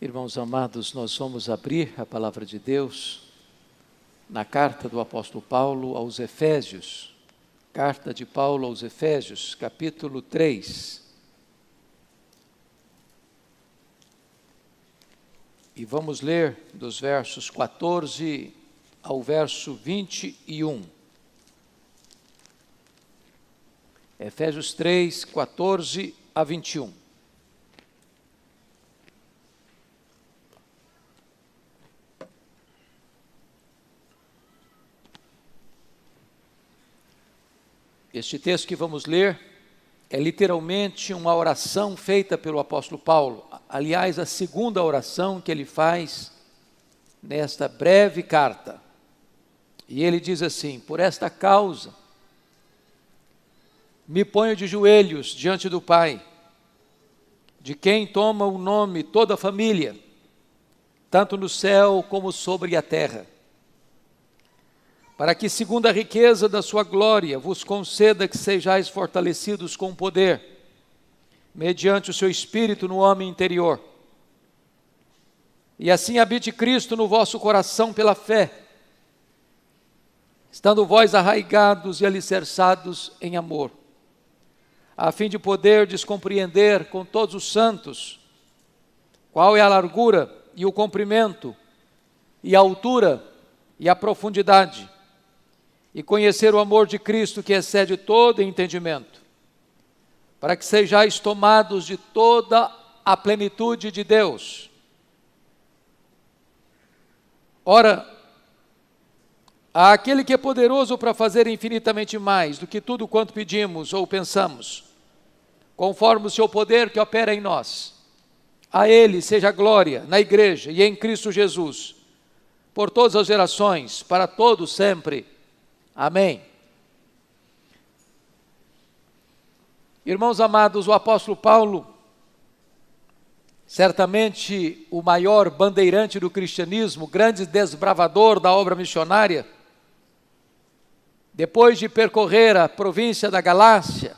Irmãos amados, nós vamos abrir a palavra de Deus na carta do apóstolo Paulo aos Efésios. Carta de Paulo aos Efésios, capítulo 3. E vamos ler dos versos 14 ao verso 21. Efésios 3, 14 a 21. Este texto que vamos ler é literalmente uma oração feita pelo apóstolo Paulo. Aliás, a segunda oração que ele faz nesta breve carta. E ele diz assim: por esta causa, me ponho de joelhos diante do Pai, de quem toma o nome toda a família, tanto no céu como sobre a terra, para que, segundo a riqueza da sua glória, vos conceda que sejais fortalecidos com poder, mediante o seu Espírito no homem interior. E assim habite Cristo no vosso coração pela fé, estando vós arraigados e alicerçados em amor, a fim de poderdes compreender com todos os santos qual é a largura e o comprimento, e a altura e a profundidade, e conhecer o amor de Cristo que excede todo entendimento, para que sejais tomados de toda a plenitude de Deus. Ora, àquele que é poderoso para fazer infinitamente mais do que tudo quanto pedimos ou pensamos, conforme o seu poder que opera em nós, a Ele seja a glória na igreja e em Cristo Jesus, por todas as gerações, para todos sempre. Amém. Irmãos amados, o apóstolo Paulo, certamente o maior bandeirante do cristianismo, grande desbravador da obra missionária, depois de percorrer a província da Galácia,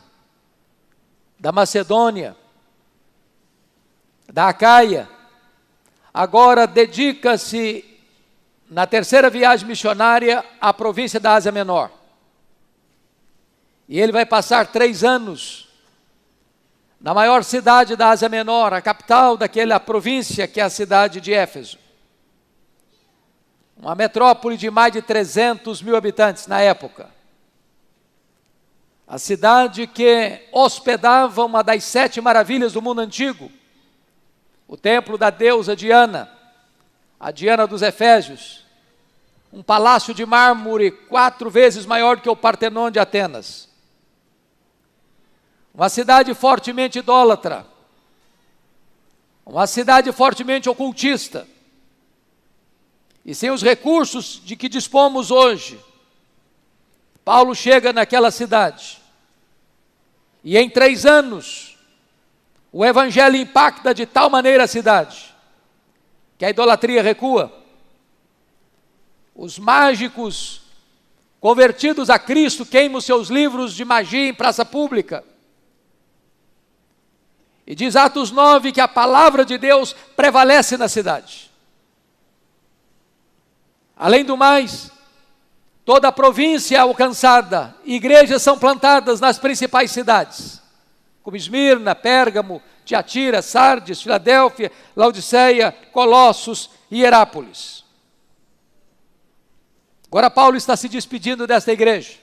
da Macedônia, da Acaia, agora dedica-se na terceira viagem missionária à província da Ásia Menor. E ele vai passar 3 anos na maior cidade da Ásia Menor, a capital daquela província que é a cidade de Éfeso. Uma metrópole de mais de 300 mil habitantes na época. A cidade que hospedava uma das 7 maravilhas do mundo antigo, o templo da deusa Diana, a Diana dos Efésios, um palácio de mármore 4 vezes maior que o Partenon de Atenas. Uma cidade fortemente idólatra, uma cidade fortemente ocultista, e sem os recursos de que dispomos hoje, Paulo chega naquela cidade, e em 3 anos, o evangelho impacta de tal maneira a cidade, que a idolatria recua. Os mágicos convertidos a Cristo queimam seus livros de magia em praça pública. E diz Atos 9 que a palavra de Deus prevalece na cidade. Além do mais, toda a província é alcançada, igrejas são plantadas nas principais cidades, como Esmirna, Pérgamo, Tiatira, Sardes, Filadélfia, Laodiceia, Colossos e Herápolis. Agora Paulo está se despedindo desta igreja.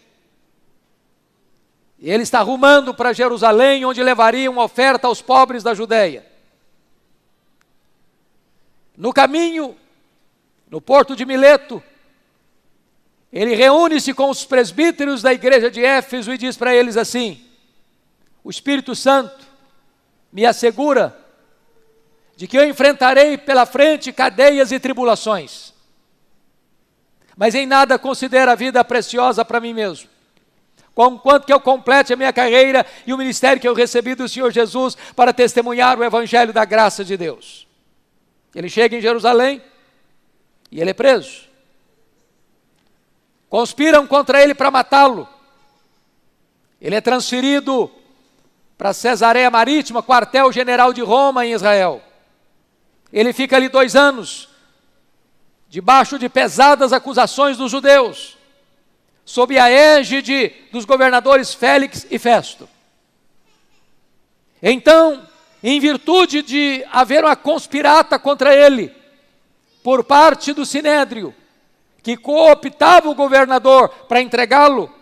E ele está rumando para Jerusalém, onde levaria uma oferta aos pobres da Judeia. No caminho, no porto de Mileto, ele reúne-se com os presbíteros da igreja de Éfeso e diz para eles assim: o Espírito Santo me assegura de que eu enfrentarei pela frente cadeias e tribulações, mas em nada considero a vida preciosa para mim mesmo, conquanto que eu complete a minha carreira e o ministério que eu recebi do Senhor Jesus para testemunhar o evangelho da graça de Deus. Ele chega em Jerusalém e ele é preso. Conspiram contra ele para matá-lo. Ele é transferido para Cesareia Marítima, quartel-general de Roma em Israel. Ele fica ali 2 anos, debaixo de pesadas acusações dos judeus, sob a égide dos governadores Félix e Festo. Então, em virtude de haver uma conspirata contra ele, por parte do Sinédrio, que cooptava o governador para entregá-lo,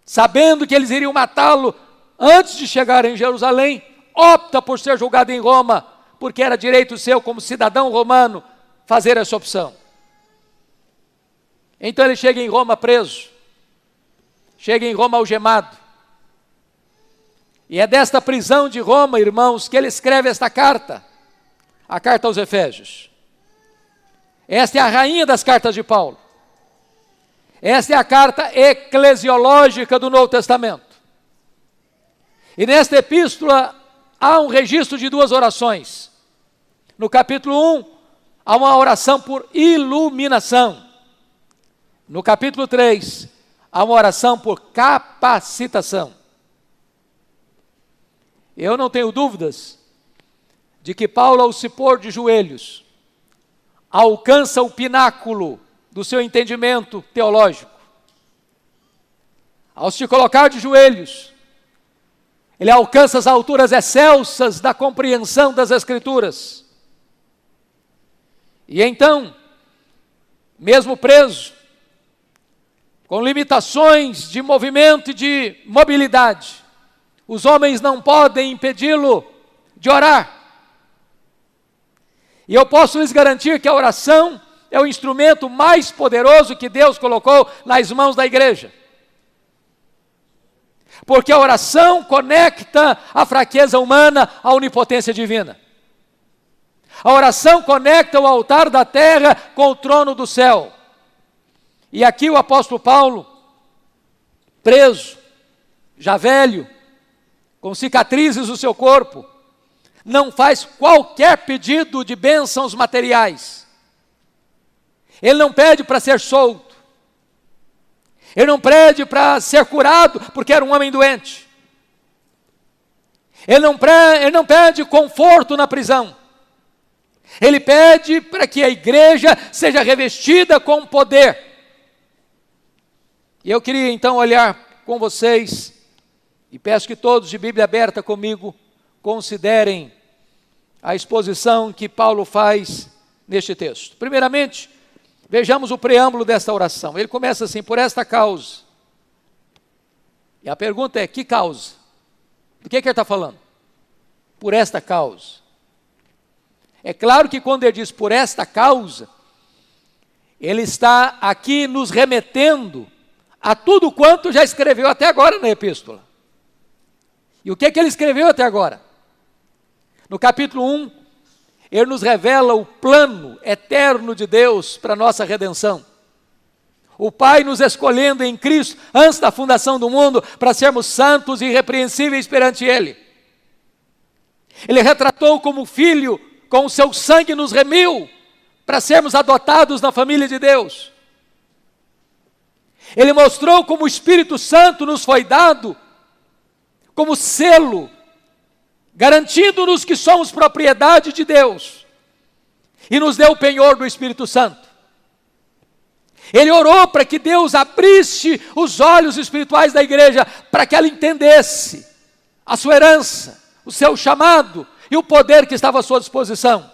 sabendo que eles iriam matá-lo antes de chegar em Jerusalém, opta por ser julgado em Roma, porque era direito seu como cidadão romano fazer essa opção. Então ele chega em Roma preso, chega em Roma algemado, e é desta prisão de Roma, irmãos, que ele escreve esta carta, a carta aos Efésios. Esta é a rainha das cartas de Paulo. Esta é a carta eclesiológica do Novo Testamento. E nesta epístola há um registro de 2 orações. No capítulo 1, há uma oração por iluminação. No capítulo 3, há uma oração por capacitação. Eu não tenho dúvidas de que Paulo, ao se pôr de joelhos, alcança o pináculo do seu entendimento teológico. Ao se colocar de joelhos, ele alcança as alturas excelsas da compreensão das Escrituras. E então, mesmo preso, com limitações de movimento e de mobilidade, os homens não podem impedi-lo de orar. E eu posso lhes garantir que a oração é o instrumento mais poderoso que Deus colocou nas mãos da igreja. Porque a oração conecta a fraqueza humana à onipotência divina. A oração conecta o altar da terra com o trono do céu. E aqui o apóstolo Paulo, preso, já velho, com cicatrizes no seu corpo, não faz qualquer pedido de bênçãos materiais. Ele não pede para ser solto. Ele não pede para ser curado, porque era um homem doente. Ele não pede conforto na prisão. Ele pede para que a igreja seja revestida com poder. E eu queria então olhar com vocês, e peço que todos de Bíblia aberta comigo considerem a exposição que Paulo faz neste texto. Primeiramente, vejamos o preâmbulo desta oração. Ele começa assim: por esta causa. E a pergunta é: que causa? Do que ele está falando? Por esta causa. É claro que quando ele diz por esta causa, ele está aqui nos remetendo a tudo quanto já escreveu até agora na epístola. E o que ele escreveu até agora? No capítulo 1, ele nos revela o plano eterno de Deus para a nossa redenção. O Pai nos escolhendo em Cristo antes da fundação do mundo para sermos santos e irrepreensíveis perante Ele. Ele retratou como Filho, com o seu sangue nos remiu para sermos adotados na família de Deus. Ele mostrou como o Espírito Santo nos foi dado como selo, garantindo-nos que somos propriedade de Deus, e nos deu o penhor do Espírito Santo. Ele orou para que Deus abrisse os olhos espirituais da igreja, para que ela entendesse a sua herança, o seu chamado e o poder que estava à sua disposição.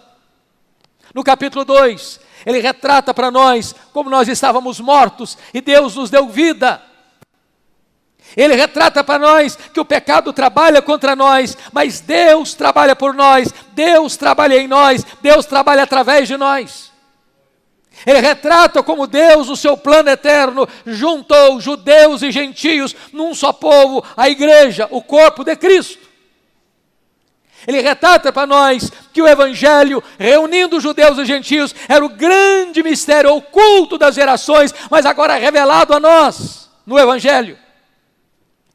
No capítulo 2, ele retrata para nós como nós estávamos mortos e Deus nos deu vida. Ele retrata para nós que o pecado trabalha contra nós, mas Deus trabalha por nós, Deus trabalha em nós, Deus trabalha através de nós. Ele retrata como Deus, no seu plano eterno, juntou judeus e gentios num só povo, a igreja, o corpo de Cristo. Ele retrata para nós que o Evangelho, reunindo judeus e gentios, era o grande mistério oculto das gerações, mas agora revelado a nós, no Evangelho.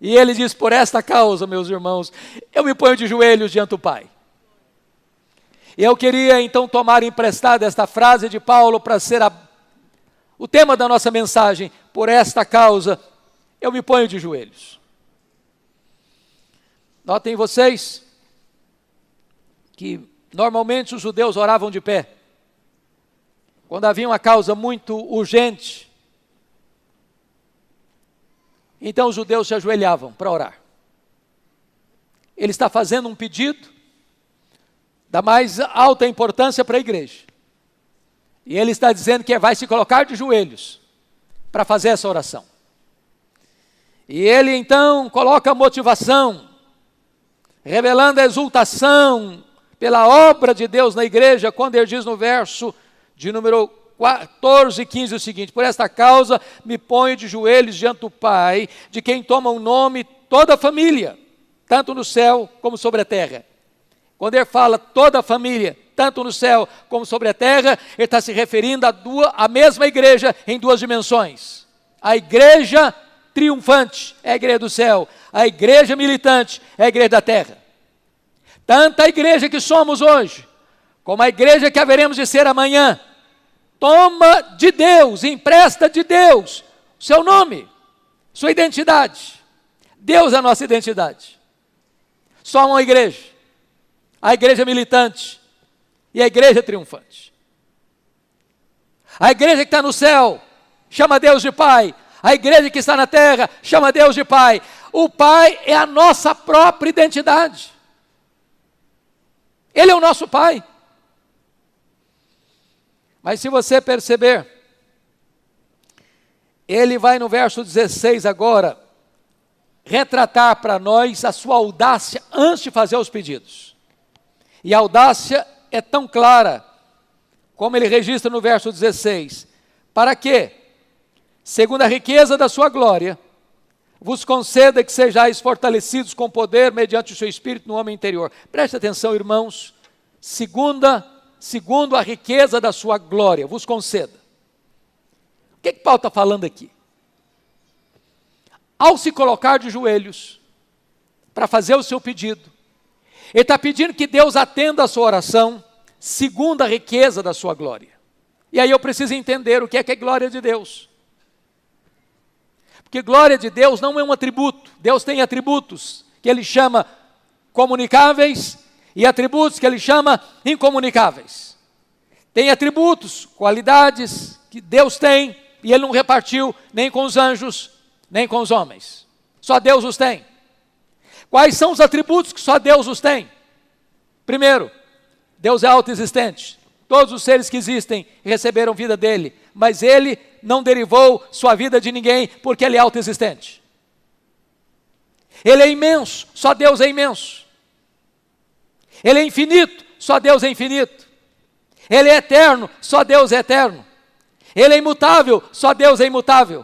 E ele diz: por esta causa, meus irmãos, eu me ponho de joelhos diante do Pai. E eu queria então tomar emprestada esta frase de Paulo para ser o tema da nossa mensagem. Por esta causa, eu me ponho de joelhos. Notem vocês que Normalmente os judeus oravam de pé. Quando havia uma causa muito urgente, então os judeus se ajoelhavam para orar. Ele está fazendo um pedido da mais alta importância para a igreja. E ele está dizendo que vai se colocar de joelhos para fazer essa oração. E ele então coloca a motivação, revelando a exultação pela obra de Deus na igreja, quando ele diz no verso de número 14 e 15 o seguinte: por esta causa me ponho de joelhos diante do Pai, de quem toma o nome toda a família, tanto no céu como sobre a terra. Quando ele fala toda a família, tanto no céu como sobre a terra, ele está se referindo à mesma igreja em duas dimensões. A igreja triunfante é a igreja do céu, a igreja militante é a igreja da terra. Tanto a igreja que somos hoje, como a igreja que haveremos de ser amanhã, toma de Deus, empresta de Deus o seu nome, sua identidade. Deus é a nossa identidade. Só uma igreja, a igreja militante e a igreja triunfante. A igreja que está no céu chama Deus de Pai, a igreja que está na terra chama Deus de Pai. O Pai é a nossa própria identidade. Ele é o nosso Pai. Mas se você perceber, ele vai no verso 16 agora, retratar para nós a sua audácia antes de fazer os pedidos. E a audácia é tão clara, como ele registra no verso 16, para que, segundo a riqueza da sua glória, vos conceda que sejais fortalecidos com poder mediante o seu Espírito no homem interior. Preste atenção, irmãos, segundo a riqueza da sua glória, vos conceda. O que Paulo está falando aqui? Ao se colocar de joelhos para fazer o seu pedido, ele está pedindo que Deus atenda a sua oração segundo a riqueza da sua glória. E aí eu preciso entender o que é glória de Deus. Porque glória de Deus não é um atributo. Deus tem atributos que ele chama comunicáveis e atributos que ele chama incomunicáveis. Tem atributos, qualidades que Deus tem e ele não repartiu nem com os anjos, nem com os homens. Só Deus os tem. Quais são os atributos que só Deus os tem? Primeiro, Deus é autoexistente. Todos os seres que existem receberam vida dele, mas ele não derivou sua vida de ninguém, porque ele é autoexistente. Ele é imenso, só Deus é imenso. Ele é infinito, só Deus é infinito. Ele é eterno, só Deus é eterno. Ele é imutável, só Deus é imutável.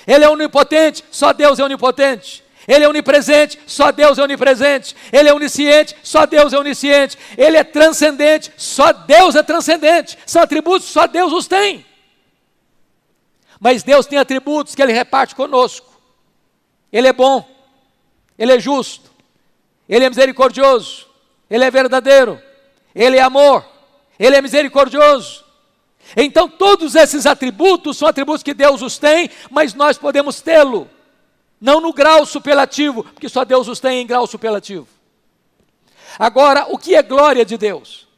Ele é onipotente, só Deus é onipotente. Ele é onipresente, só Deus é onipresente. Ele é onisciente, só Deus é onisciente. Ele é transcendente, só Deus é transcendente. São atributos, só Deus os tem. Mas Deus tem atributos que ele reparte conosco. Ele é bom, ele é justo, ele é misericordioso, ele é verdadeiro, ele é amor, ele é misericordioso. Então todos esses atributos são atributos que Deus os tem, mas nós podemos tê-lo, não no grau superlativo, porque só Deus os tem em grau superlativo. Agora, o que é glória de Deus?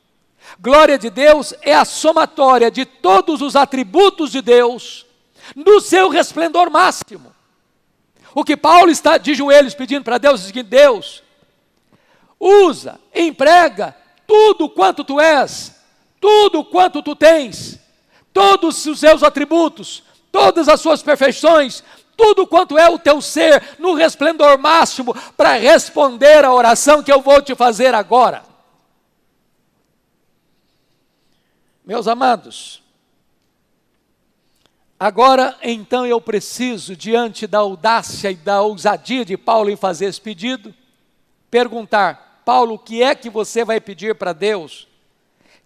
Glória de Deus é a somatória de todos os atributos de Deus, no seu resplendor máximo. O que Paulo está de joelhos pedindo para Deus é o seguinte: Deus, usa, emprega tudo quanto tu és, tudo quanto tu tens, todos os seus atributos, todas as suas perfeições, tudo quanto é o teu ser, no resplendor máximo, para responder a oração que eu vou te fazer agora. Meus amados, agora então eu preciso, diante da audácia e da ousadia de Paulo em fazer esse pedido, perguntar: Paulo, o que é que você vai pedir para Deus?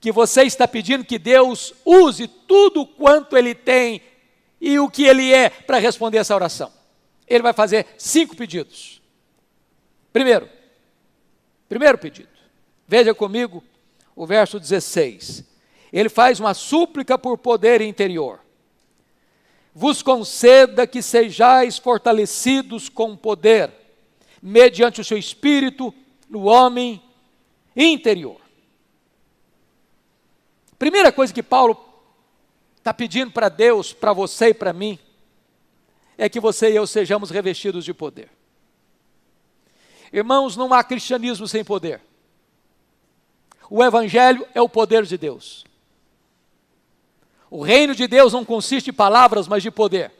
Que você está pedindo que Deus use tudo quanto Ele tem e o que Ele é para responder essa oração. Ele vai fazer 5 pedidos. Primeiro pedido, veja comigo o verso 16. Ele faz uma súplica por poder interior. Vos conceda que sejais fortalecidos com poder, mediante o seu espírito, no homem interior. Primeira coisa que Paulo está pedindo para Deus, para você e para mim, é que você e eu sejamos revestidos de poder. Irmãos, não há cristianismo sem poder. O Evangelho é o poder de Deus. O reino de Deus não consiste em palavras, mas de poder.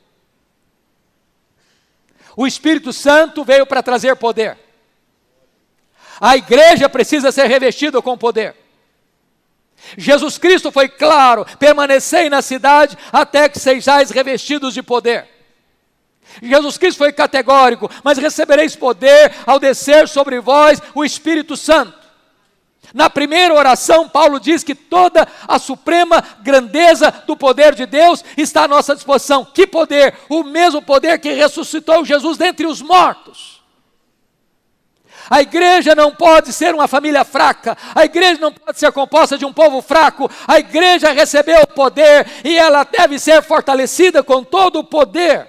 O Espírito Santo veio para trazer poder. A igreja precisa ser revestida com poder. Jesus Cristo foi claro: permanecei na cidade até que sejais revestidos de poder. Jesus Cristo foi categórico: mas recebereis poder ao descer sobre vós o Espírito Santo. Na primeira oração, Paulo diz que toda a suprema grandeza do poder de Deus está à nossa disposição. Que poder? O mesmo poder que ressuscitou Jesus dentre os mortos. A igreja não pode ser uma família fraca, a igreja não pode ser composta de um povo fraco, a igreja recebeu o poder e ela deve ser fortalecida com todo o poder.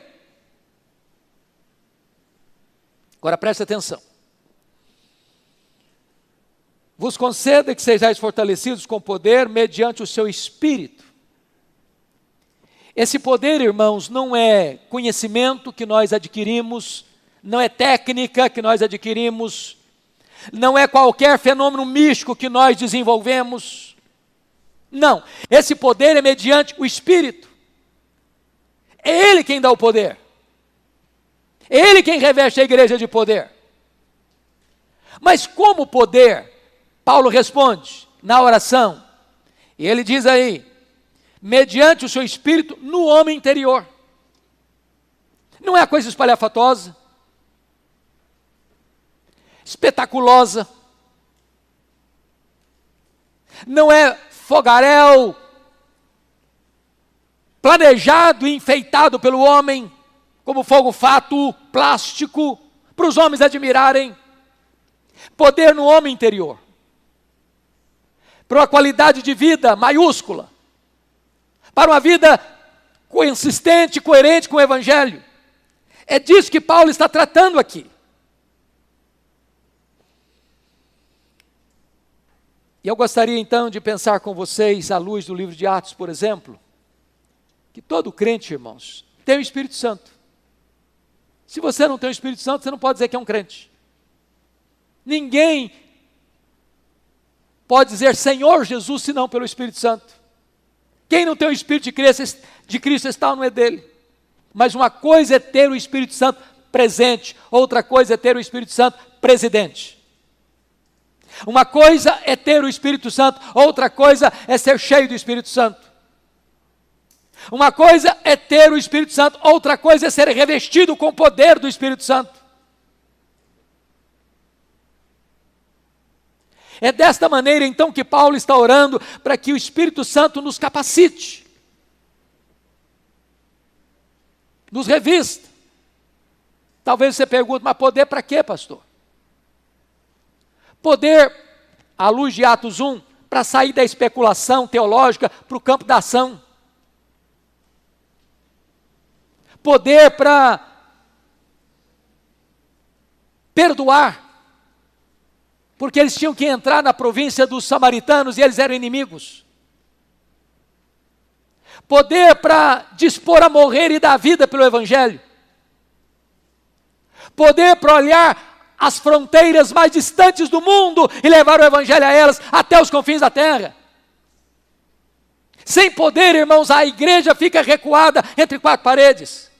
Agora preste atenção. Vos conceda que sejais fortalecidos com poder mediante o seu Espírito. Esse poder, irmãos, não é conhecimento que nós adquirimos, não é técnica que nós adquirimos, não é qualquer fenômeno místico que nós desenvolvemos. Não, esse poder é mediante o Espírito. É Ele quem dá o poder. É Ele quem reveste a igreja de poder. Mas como poder? Paulo responde na oração, e ele diz aí: mediante o seu Espírito no homem interior. Não é coisa espalhafatosa, espetaculosa, não é fogaréu planejado e enfeitado pelo homem, como fogo fato, plástico, para os homens admirarem. Poder no homem interior, para uma qualidade de vida maiúscula, para uma vida consistente, coerente com o Evangelho. É disso que Paulo está tratando aqui. E eu gostaria então de pensar com vocês, à luz do livro de Atos, por exemplo, que todo crente, irmãos, tem o Espírito Santo. Se você não tem o Espírito Santo, você não pode dizer que é um crente. Ninguém pode dizer Senhor Jesus senão pelo Espírito Santo. Quem não tem o Espírito de Cristo está não é dele. Mas uma coisa é ter o Espírito Santo presente, outra coisa é ter o Espírito Santo presidente. Uma coisa é ter o Espírito Santo, outra coisa é ser cheio do Espírito Santo. Uma coisa é ter o Espírito Santo, outra coisa é ser revestido com o poder do Espírito Santo. É desta maneira então que Paulo está orando para que o Espírito Santo nos capacite, nos revista. Talvez você pergunte, mas poder para quê, pastor? Poder, à luz de Atos 1, para sair da especulação teológica para o campo da ação. Poder para perdoar, porque eles tinham que entrar na província dos samaritanos e eles eram inimigos. Poder para dispor a morrer e dar vida pelo Evangelho. Poder para olhar as fronteiras mais distantes do mundo e levar o Evangelho a elas até os confins da terra. Sem poder, irmãos, a igreja fica recuada entre quatro paredes.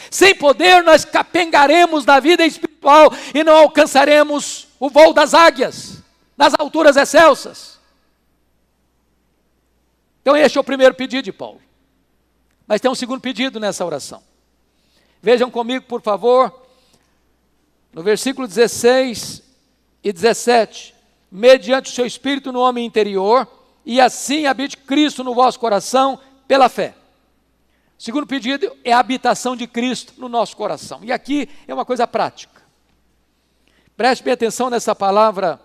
Sem poder, nós capengaremos na vida espiritual e não alcançaremos o voo das águias, nas alturas excelsas. Então este é o primeiro pedido de Paulo. Mas tem um segundo pedido nessa oração. Vejam comigo, por favor, no versículo 16 e 17. Mediante o seu Espírito no homem interior, e assim habite Cristo no vosso coração pela fé. O segundo pedido é a habitação de Cristo no nosso coração. E aqui é uma coisa prática. Preste bem atenção nessa palavra,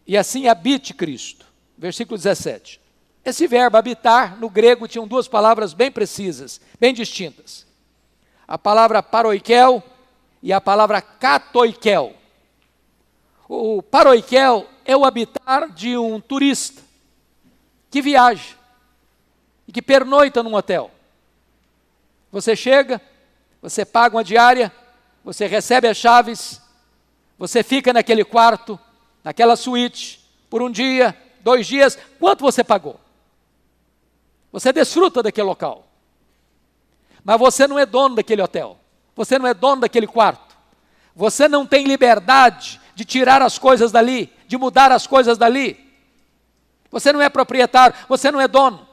e assim habite Cristo. Versículo 17. Esse verbo habitar, no grego, tinham duas palavras bem precisas, bem distintas. A palavra paroikel e a palavra katoikel. O paroikel é o habitar de um turista. que viaja e que pernoita num hotel. Você chega, você paga uma diária, você recebe as chaves, você fica naquele quarto, naquela suíte, por um dia, 2 dias, quanto você pagou? Você desfruta daquele local. Mas você não é dono daquele hotel. Você não é dono daquele quarto. Você não tem liberdade de tirar as coisas dali, de mudar as coisas dali. Você não é proprietário, você não é dono.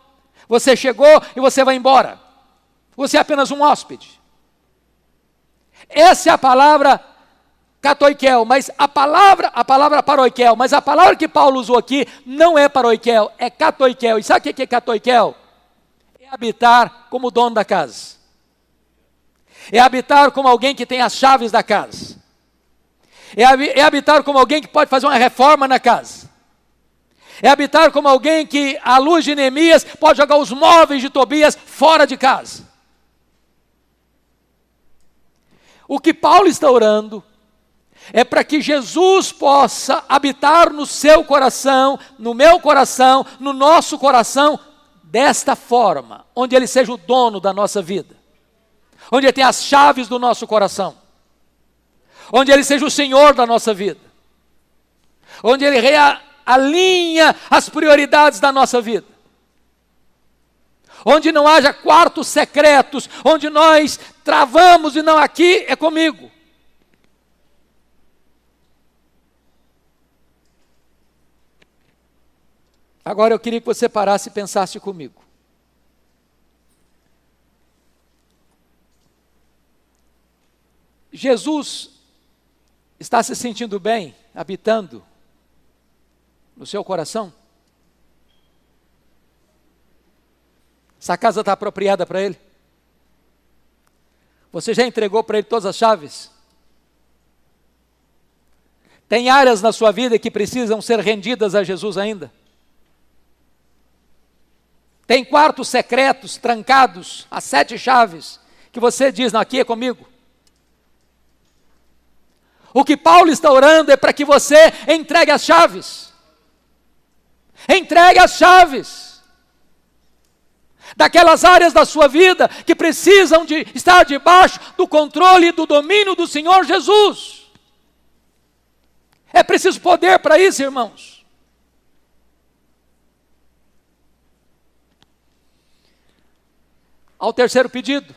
Você chegou e você vai embora. Você é apenas um hóspede. Essa é a palavra katoikel, mas a palavra paroikel, mas a palavra que Paulo usou aqui não é paroikel, é katoikel. E sabe o que é katoikel? É habitar como dono da casa. É habitar como alguém que tem as chaves da casa. É habitar como alguém que pode fazer uma reforma na casa. É habitar como alguém que, à luz de Neemias, pode jogar os móveis de Tobias fora de casa. O que Paulo está orando é para que Jesus possa habitar no seu coração, no meu coração, no nosso coração, desta forma, onde Ele seja o dono da nossa vida, onde Ele tenha as chaves do nosso coração, onde Ele seja o Senhor da nossa vida, onde Ele alinha as prioridades da nossa vida, onde não haja quartos secretos, onde nós travamos e não, aqui é comigo. Agora eu queria que você parasse e pensasse comigo. Jesus está se sentindo bem, habitando no seu coração? Essa casa está apropriada para Ele? Você já entregou para Ele todas as chaves? Tem áreas na sua vida que precisam ser rendidas a Jesus ainda? Tem quartos secretos, trancados, as 7 chaves, que você diz, não, aqui é comigo. O que Paulo está orando é para que você entregue as chaves. Entregue as chaves daquelas áreas da sua vida que precisam de estar debaixo do controle e do domínio do Senhor Jesus. É preciso poder para isso, irmãos. Ao terceiro pedido,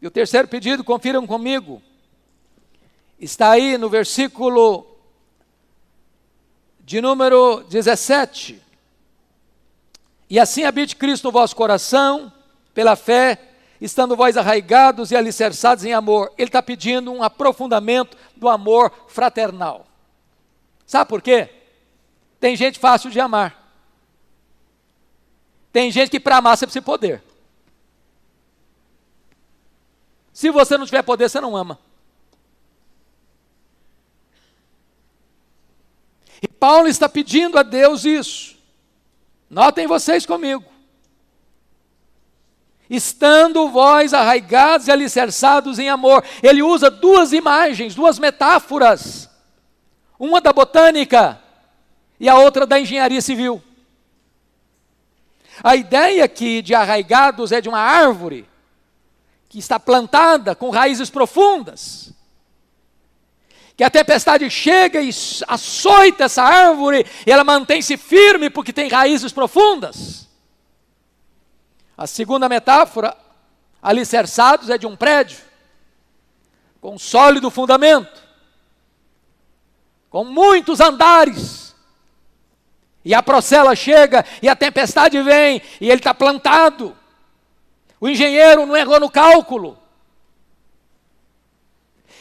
e o terceiro pedido, confiram comigo, está aí no versículo de número 17. E assim habite Cristo no vosso coração, pela fé, estando vós arraigados e alicerçados em amor. Ele está pedindo um aprofundamento do amor fraternal. Sabe por quê? Tem gente fácil de amar. Tem gente que para amar você precisa poder. Se você não tiver poder, você não ama. E Paulo está pedindo a Deus isso. Notem vocês comigo. Estando vós arraigados e alicerçados em amor. Ele usa 2 imagens, 2 metáforas. Uma da botânica e a outra da engenharia civil. A ideia aqui de arraigados é de uma árvore que está plantada com raízes profundas, que a tempestade chega e açoita essa árvore, e ela mantém-se firme porque tem raízes profundas. A segunda metáfora, alicerçados, é de um prédio, com sólido fundamento, com muitos andares, e a procela chega, e a tempestade vem, e ele está plantado. O engenheiro não errou no cálculo.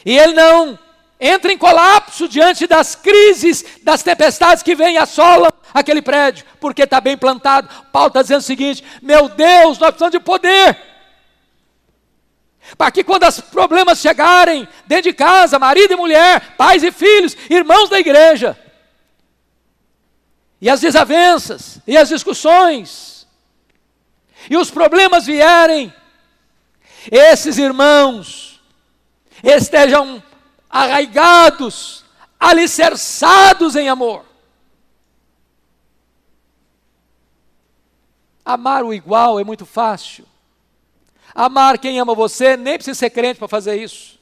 E ele não entra em colapso diante das crises, das tempestades que vêm e assolam aquele prédio, porque está bem plantado. Paulo está dizendo o seguinte: meu Deus, nós precisamos de poder. Para que quando os problemas chegarem dentro de casa, marido e mulher, pais e filhos, irmãos da igreja, e as desavenças, e as discussões, e os problemas vierem, esses irmãos estejam arraigados, alicerçados em amor. Amar o igual é muito fácil. Amar quem ama você, nem precisa ser crente para fazer isso.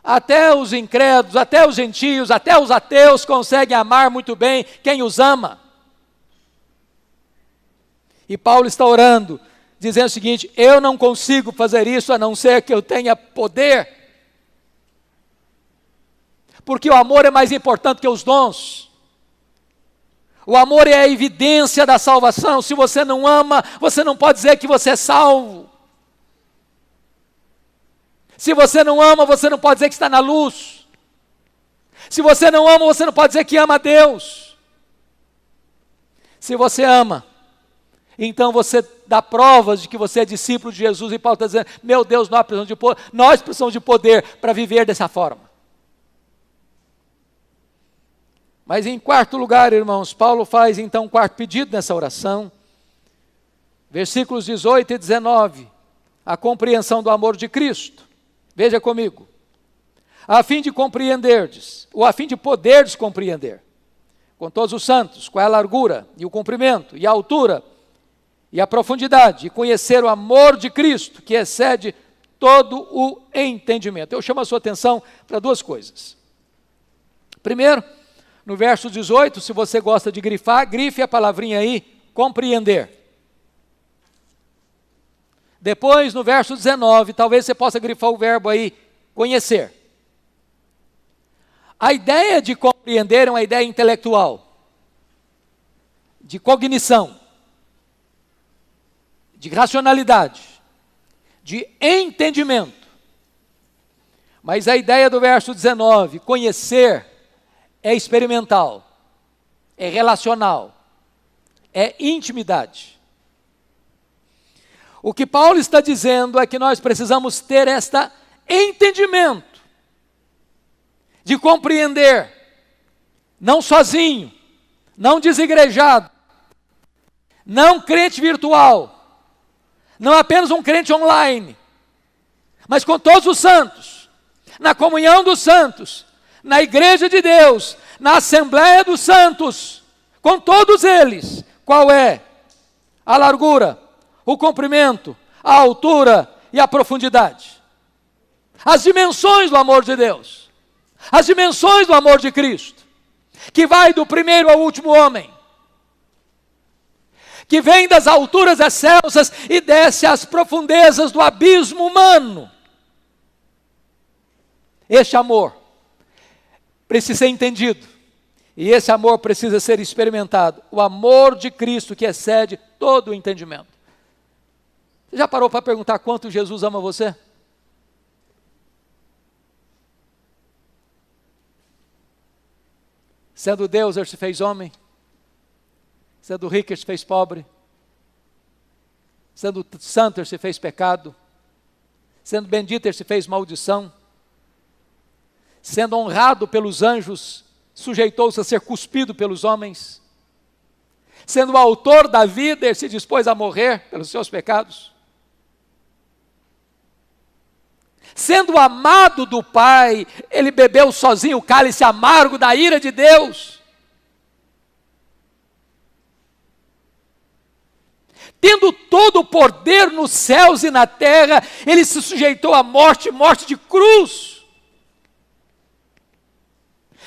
Até os incrédulos, até os gentios, até os ateus conseguem amar muito bem quem os ama. E Paulo está orando, dizendo o seguinte: eu não consigo fazer isso a não ser que eu tenha poder. Porque o amor é mais importante que os dons. O amor é a evidência da salvação. Se você não ama, você não pode dizer que você é salvo. Se você não ama, você não pode dizer que está na luz. Se você não ama, você não pode dizer que ama a Deus. Se você ama, então você dá provas de que você é discípulo de Jesus. E Paulo está dizendo: meu Deus, nós precisamos de poder para viver dessa forma. Mas em quarto lugar, irmãos, Paulo faz então um quarto pedido nessa oração. Versículos 18 e 19. A compreensão do amor de Cristo. Veja comigo. A fim de compreenderdes, ou a fim de poderdes compreender, com todos os santos, qual é a largura e o comprimento e a altura e a profundidade, e conhecer o amor de Cristo, que excede todo o entendimento. Eu chamo a sua atenção para duas coisas. Primeiro, no verso 18, se você gosta de grifar, grife a palavrinha aí, compreender. Depois, no verso 19, talvez você possa grifar o verbo aí, conhecer. A ideia de compreender é uma ideia intelectual, de cognição, de racionalidade, de entendimento. Mas a ideia do verso 19, conhecer, é experimental, é relacional, é intimidade. O que Paulo está dizendo é que nós precisamos ter este entendimento, de compreender, não sozinho, não desigrejado, não crente virtual, não apenas um crente online, mas com todos os santos, na comunhão dos santos, na igreja de Deus, na assembleia dos santos, com todos eles. Qual é a largura, o comprimento, a altura e a profundidade? As dimensões do amor de Deus, as dimensões do amor de Cristo, que vai do primeiro ao último homem, que vem das alturas excelsas e desce às profundezas do abismo humano. Este amor precisa ser entendido, e esse amor precisa ser experimentado. O amor de Cristo que excede todo o entendimento. Você já parou para perguntar quanto Jesus ama você? Sendo Deus, ele se fez homem. Sendo rico, ele se fez pobre. Sendo santo, ele se fez pecado. Sendo bendito, ele se fez maldição. Sendo honrado pelos anjos, sujeitou-se a ser cuspido pelos homens. Sendo o autor da vida, ele se dispôs a morrer pelos seus pecados. Sendo amado do Pai, ele bebeu sozinho o cálice amargo da ira de Deus. Tendo todo o poder nos céus e na terra, ele se sujeitou à morte, morte de cruz.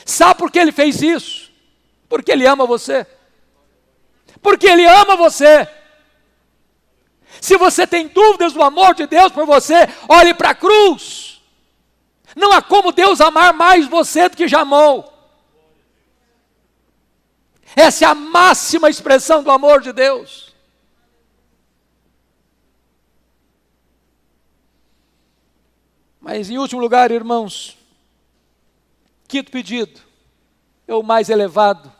Sabe por que ele fez isso? Porque ele ama você. Porque ele ama você. Se você tem dúvidas do amor de Deus por você, olhe para a cruz. Não há como Deus amar mais você do que já amou. Essa é a máxima expressão do amor de Deus. Mas em último lugar, irmãos, quinto pedido, é o mais elevado.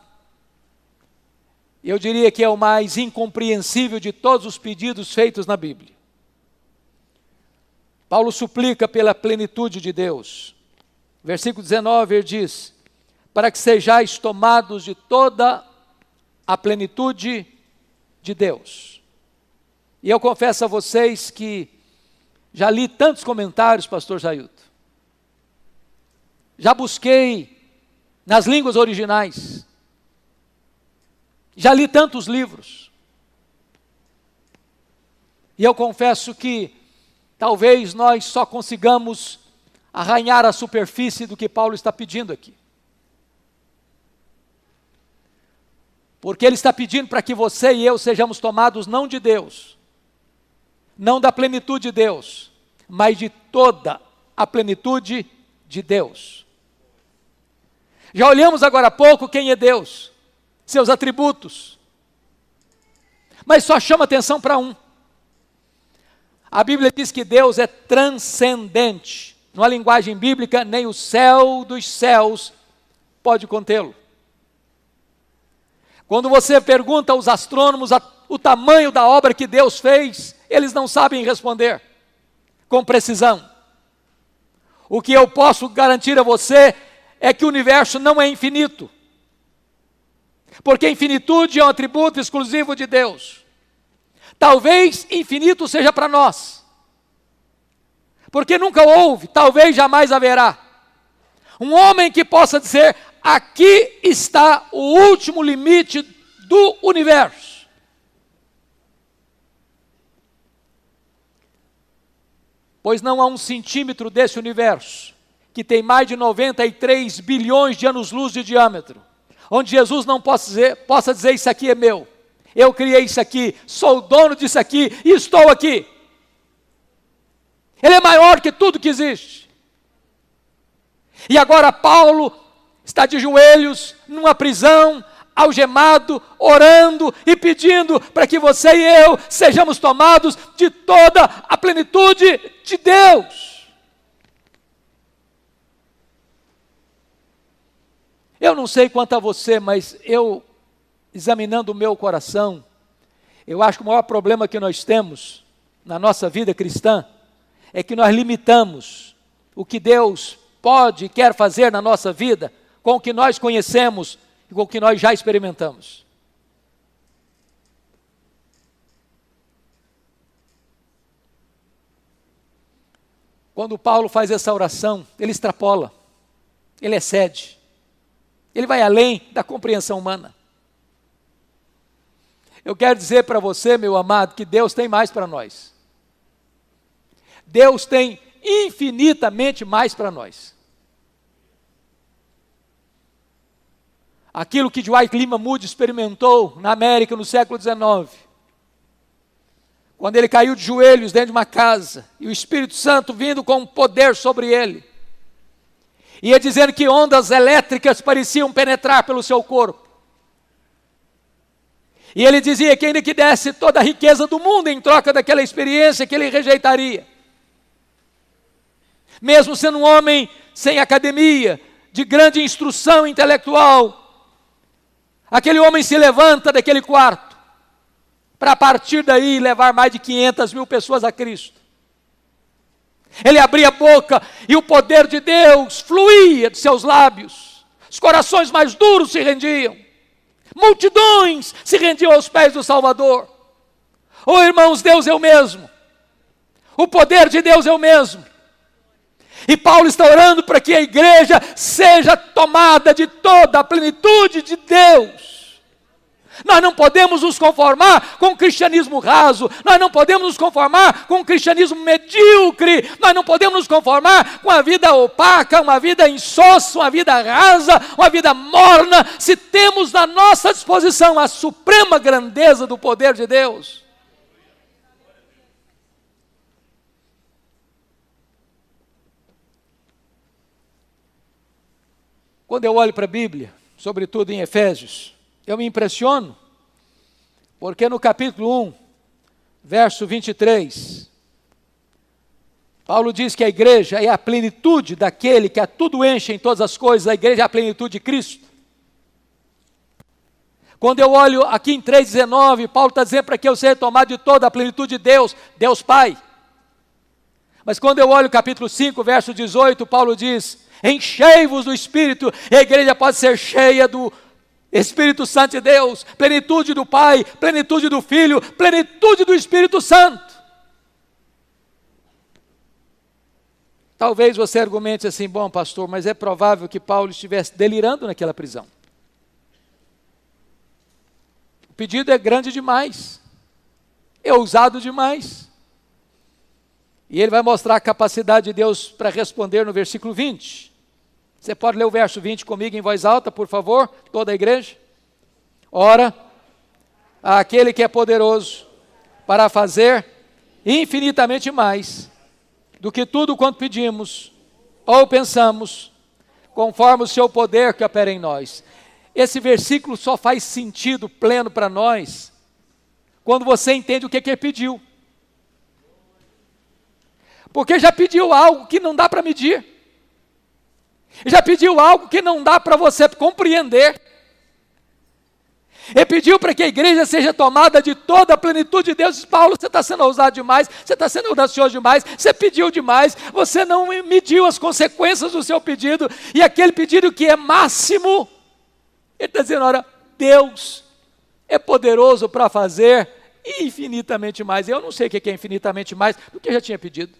Eu diria que é o mais incompreensível de todos os pedidos feitos na Bíblia. Paulo suplica pela plenitude de Deus. Versículo 19, ele diz: para que sejais tomados de toda a plenitude de Deus. E eu confesso a vocês que já li tantos comentários, pastor Jailton. Já busquei nas línguas originais. Já li tantos livros. E eu confesso que talvez nós só consigamos arranhar a superfície do que Paulo está pedindo aqui. Porque ele está pedindo para que você e eu sejamos tomados não de Deus, não da plenitude de Deus, mas de toda a plenitude de Deus. Já olhamos agora há pouco quem é Deus, seus atributos, mas só chama atenção para um. A Bíblia diz que Deus é transcendente. Numa linguagem bíblica, nem o céu dos céus pode contê-lo. Quando você pergunta aos astrônomos o tamanho da obra que Deus fez, eles não sabem responder com precisão. O que eu posso garantir a você é que o universo não é infinito, porque infinitude é um atributo exclusivo de Deus. Talvez infinito seja para nós, porque nunca houve, talvez jamais haverá, um homem que possa dizer: aqui está o último limite do universo. Pois não há um centímetro desse universo, que tem mais de 93 bilhões de anos-luz de diâmetro, onde Jesus não possa dizer: isso aqui é meu, eu criei isso aqui, sou o dono disso aqui e estou aqui. Ele é maior que tudo que existe. E agora Paulo está de joelhos, numa prisão, algemado, orando e pedindo para que você e eu sejamos tomados de toda a plenitude de Deus. Eu não sei quanto a você, mas eu, examinando o meu coração, eu acho que o maior problema que nós temos na nossa vida cristã é que nós limitamos o que Deus pode e quer fazer na nossa vida com o que nós conhecemos e com o que nós já experimentamos. Quando Paulo faz essa oração, ele extrapola, ele excede, ele vai além da compreensão humana. Eu quero dizer para você, meu amado, que Deus tem mais para nós. Deus tem infinitamente mais para nós. Aquilo que Dwight Lyman Moody experimentou na América no século XIX, quando ele caiu de joelhos dentro de uma casa, e o Espírito Santo vindo com poder sobre ele, ia dizendo que ondas elétricas pareciam penetrar pelo seu corpo, e ele dizia que ainda que desse toda a riqueza do mundo em troca daquela experiência, que ele rejeitaria. Mesmo sendo um homem sem academia, de grande instrução intelectual, aquele homem se levanta daquele quarto, para a partir daí levar mais de 500 mil pessoas a Cristo. Ele abria a boca e o poder de Deus fluía de seus lábios. Os corações mais duros se rendiam. Multidões se rendiam aos pés do Salvador. Oh, irmãos, Deus é o mesmo. O poder de Deus é o mesmo. E Paulo está orando para que a igreja seja tomada de toda a plenitude de Deus. Nós não podemos nos conformar com o cristianismo raso, nós não podemos nos conformar com o cristianismo medíocre, nós não podemos nos conformar com a vida opaca, uma vida insossa, uma vida rasa, uma vida morna, se temos na nossa disposição a suprema grandeza do poder de Deus. Quando eu olho para a Bíblia, sobretudo em Efésios, eu me impressiono, porque no capítulo 1, verso 23, Paulo diz que a igreja é a plenitude daquele que a tudo enche em todas as coisas, a igreja é a plenitude de Cristo. Quando eu olho aqui em 3,19, Paulo está dizendo para que eu seja tomado de toda a plenitude de Deus, Deus Pai. Mas quando eu olho o capítulo 5, verso 18, Paulo diz: enchei-vos do Espírito, e a igreja pode ser cheia do Espírito Santo de Deus, plenitude do Pai, plenitude do Filho, plenitude do Espírito Santo. Talvez você argumente assim: bom, pastor, mas é provável que Paulo estivesse delirando naquela prisão. O pedido é grande demais. É ousado demais. E ele vai mostrar a capacidade de Deus para responder no versículo 20. Você pode ler o verso 20 comigo em voz alta, por favor, toda a igreja? Ora, aquele que é poderoso para fazer infinitamente mais do que tudo quanto pedimos ou pensamos, conforme o seu poder que opera em nós. Esse versículo só faz sentido pleno para nós quando você entende o que ele pediu. Porque já pediu algo que não dá para medir. Já pediu algo que não dá para você compreender. Ele pediu para que a igreja seja tomada de toda a plenitude de Deus. Paulo, você está sendo ousado demais, você está sendo audacioso demais, você pediu demais, você não mediu as consequências do seu pedido, e aquele pedido que é máximo, ele está dizendo, olha, Deus é poderoso para fazer infinitamente mais. Eu não sei o que é infinitamente mais do que eu já tinha pedido.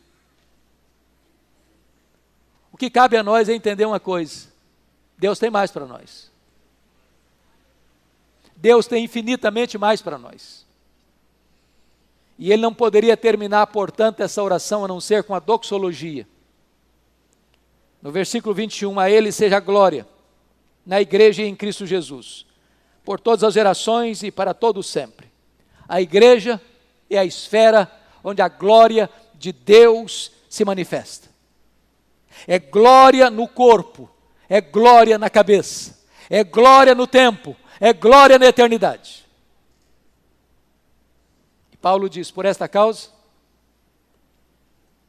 O que cabe a nós é entender uma coisa: Deus tem mais para nós. Deus tem infinitamente mais para nós. E ele não poderia terminar, portanto, essa oração a não ser com a doxologia. No versículo 21, a ele seja a glória, na igreja e em Cristo Jesus, por todas as gerações e para todos sempre. A igreja é a esfera onde a glória de Deus se manifesta. É glória no corpo, é glória na cabeça, é glória no tempo, é glória na eternidade. E Paulo diz, por esta causa,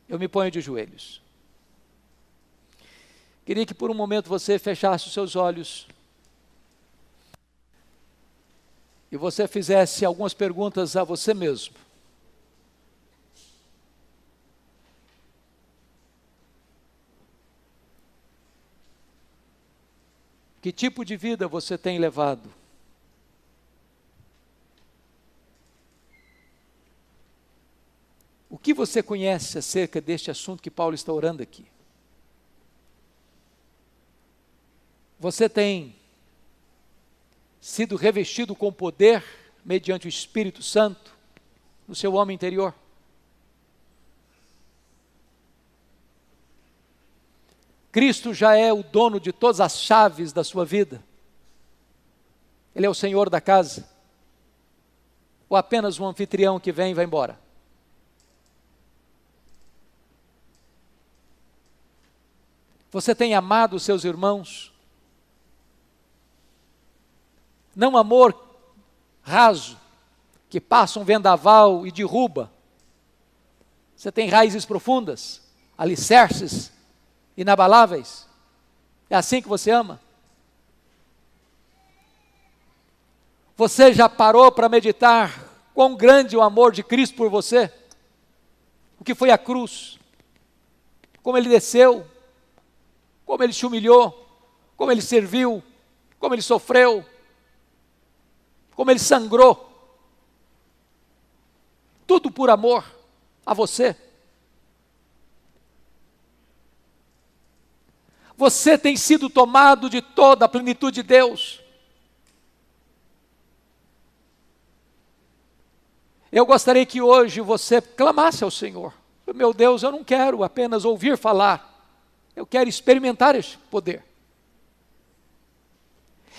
eu me ponho de joelhos. Queria que por um momento você fechasse os seus olhos e você fizesse algumas perguntas a você mesmo. Que tipo de vida você tem levado? O que você conhece acerca deste assunto que Paulo está orando aqui? Você tem sido revestido com poder mediante o Espírito Santo no seu homem interior? Cristo já é o dono de todas as chaves da sua vida? Ele é o Senhor da casa? Ou apenas um anfitrião que vem e vai embora? Você tem amado os seus irmãos? Não amor raso, que passa um vendaval e derruba. Você tem raízes profundas, alicerces inabaláveis. É assim que você ama? Você já parou para meditar quão grande é o amor de Cristo por você? O que foi a cruz? Como ele desceu? Como ele te humilhou? Como ele serviu? Como ele sofreu? Como ele sangrou? Tudo por amor a você. Você tem sido tomado de toda a plenitude de Deus. Eu gostaria que hoje você clamasse ao Senhor. Meu Deus, eu não quero apenas ouvir falar. Eu quero experimentar este poder.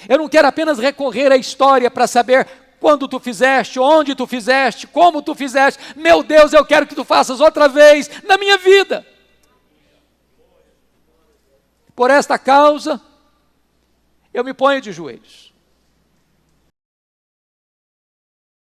Eu não quero apenas recorrer à história para saber quando tu fizeste, onde tu fizeste, como tu fizeste. Meu Deus, eu quero que tu faças outra vez na minha vida. Por esta causa, eu me ponho de joelhos.